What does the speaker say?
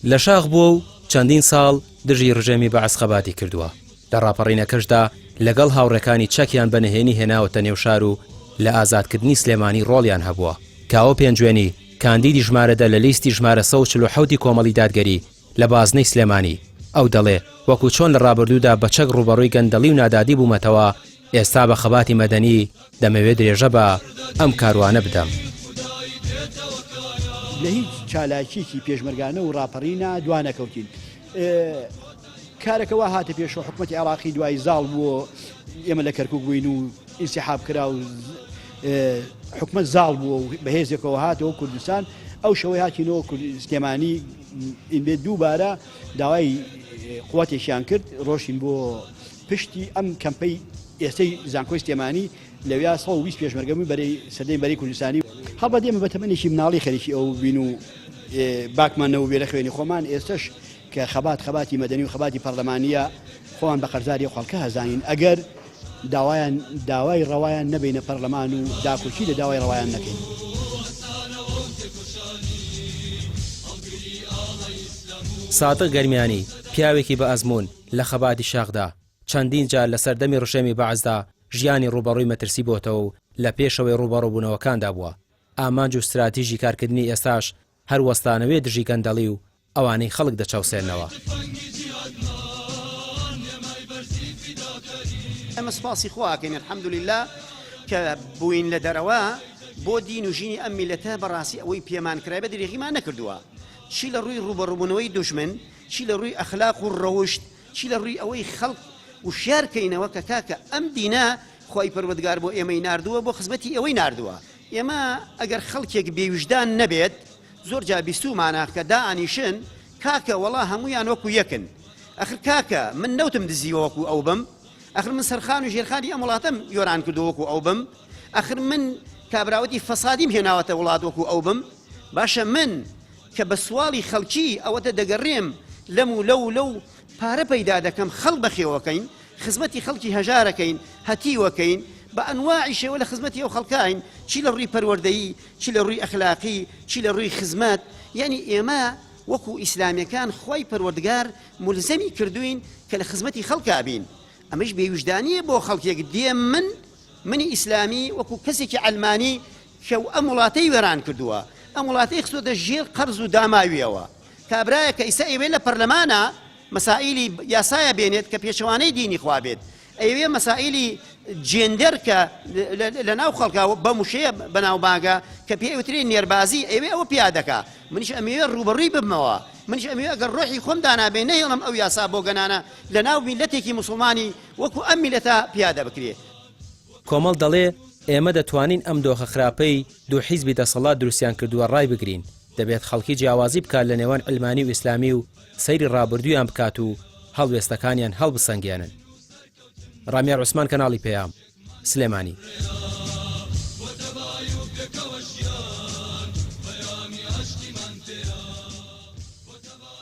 لە شاخ بووە و چەندین ساڵ دژی ڕژێمی بەعەس خەباتی کردووە. لە ڕاپەڕینەکەشدا لەگەڵ هاوڕێکانی چەکیان بەنهێنی هێناوەتە نێو شار و لە ئازادکردنی سلێمانی ڕۆڵیان هەبووە. کاوە پێنجوێنی کاندیدی ژمارەدە لە لیستی ژمارە 147 کۆمەڵی دادگەری لە بازنەی سلێمانی. ئەو دەڵێ وەکو چۆن لە ڕابردوودا بە چەک ڕوبەڕووی گەندەڵی و نادادی بوومەتەوە، ئێستا بە خەباتی مەدەنی دەمەوێت درێژە بە ئەم کاروانە بدەم. لە هیچ چالاکیکی پێشمەرگانە و ڕاپەڕینە دوانەکەوتین. کارەکەەوە هاتە پێشەوە حکومەتی عێراقی دوای زاڵ بووە، ئێمە لە کەرکووک بووین و ئینسیحاب کرا و حکومەت زاڵ بووە و بەهێزێکەوە هاتەوە کوردستان. ئەو شەوەی هاتینەوە سلێمانی بێت دووبارە داوای قووەتێکیان کرد، ڕۆشین بۆ پشتی ئەم کەمپەی ئێستەی زانکۆی سلێمانی لەویا 120 پێشمەرگەمی بەرەی سەردەی بەرەی کوردستانی. هەڵبە دێمە بە تەمەنێکی مناڵی خەریکی ئەو بین و باکمانەوە بێ لە خوێنی خۆمان. ئێستش کە خەباتی مەدەنی و خەباتی پەرلەمانیە خۆیان بە قەرزاری خەڵکە هەزانین، ئەگەر داوای ڕەوایان نەبینە پەرلەمان و داکوچی لە داوای ڕەوایان نەکەین. ساتق گەرمیانی پیاوێکی بە ئەزمون لە خەباتی شاخدا چەندین جار لە سەردەمی ڕژێمی بەعەزدا ژیانی ڕوبەڕووی مەترسی بۆتەوە و لە پێشەوەی ڕوبەڕووبوونەوەکاندا بووە. ئامانج و استراتیژی کارکردنی ئێستاش هەر وەستانەوێ دژی گەندەڵی و ئەوانەی خەڵک دەچەوسێنەوە. ئەمە سپاسی خواکەین الحەمدولله کە بووین لە دەرەوە بۆ دین و ژینی ئەم میلەتە بەڕاستی ئەوەی پێمان کرای بە درێغیمان نەکردووە، چی لە ڕووی ڕوبەڕووبوونەوەی دوژمن، چی لە ڕووی ئەخلاق و ڕەوشت، چی لە ڕووی ئەوەی خەڵک وشارکەینەوە کە کاکە ئەم دینە خۆی پەروەردگار بۆ ئێمەی ناردووە، بۆ خزمەتی ئەوەی ناردووە. ئێمە ئەگەر خەڵکێک بێویژدان نەبێت زۆر جا بیستومانە کە دائانیشن کاکە وەڵا هەمویان وەکو یەکن. ئەخر کاکە من نەوتم دزیوە وەکو ئەو بم، ئەخر من سەرخان و ژێرخانی ئەم وڵاتەم یۆران کردو وەکو ئەو بم، ئەخر من کابراوەتی فەسادیم هێناوەتە وڵات وەکو ئەو بم. باشە من کە بە سواڵی خەڵکی ئەوەتە دەگەڕێم لەم و لەو پارە پەیدا دەکەم خەڵک بەخێوەکەین، خزمەتی خەڵکی هەژارەکەین، هەتیوەکەین، بە ئەنواعی شێوە لە خزمەتی ئەو خەڵکاین، چی لە ڕووی پەروەردەیی، چی لە ڕووی ئەخلاقی، چی لە ڕووی خزمەت. یعنی ئێمە وەکو ئیسلامیەکان خۆی پەروەردگار ملزەمی کردوین کە لە خزمەتی خەڵکا بین. ئەمەش بێویژدانیە بۆ خەڵکێک دێ منی ئیسلامی وەکو کەسێکی ئەلمانی کە ئەم وڵاتەی وێران کردووە، ئەم وڵاتەی خستۆتە ژێر قەرز و داماویەوە. کابرایە کە ئیسا ئێوێ لە پەرلەمانە مەسائیلی یاسایە بێنێت کە پێچەوانەی دینی خوا بێت، ئەوێ مەسائیلی جێندەر کە لە ناو خەڵکاوە بە موشەیە بەناو باگە کە پێوترێ نێربازی ئەوێ ئەوە پیادەکە. منیش ئەمەوێ ڕوبەڕووی ببمەوە، منیش ئەمەوێ ئەگەر ڕۆحی خۆم دانابێ نەهێڵم ئەو یاسا بۆ گەنانە لە ناو میلەتێکی موسڵمانی وەکو ئەم میلەتە پیادە بکرێ. کۆمەڵ دەڵێ ئێمە دەتوانین ئەم دۆخە خراپەی دوو حیزبی دەسەڵات دروستیان کردووە ڕای بگرین. دەبێت خەڵکی جیاوازی بکات لە نێوان علمانی و ئیسلامی و سەیری ڕابردوویان بکات و هەڵوێستەکانیان هەڵبسەنگێنن. ڕامیا عوسمان، کەناڵی پێیام، سلێمانی.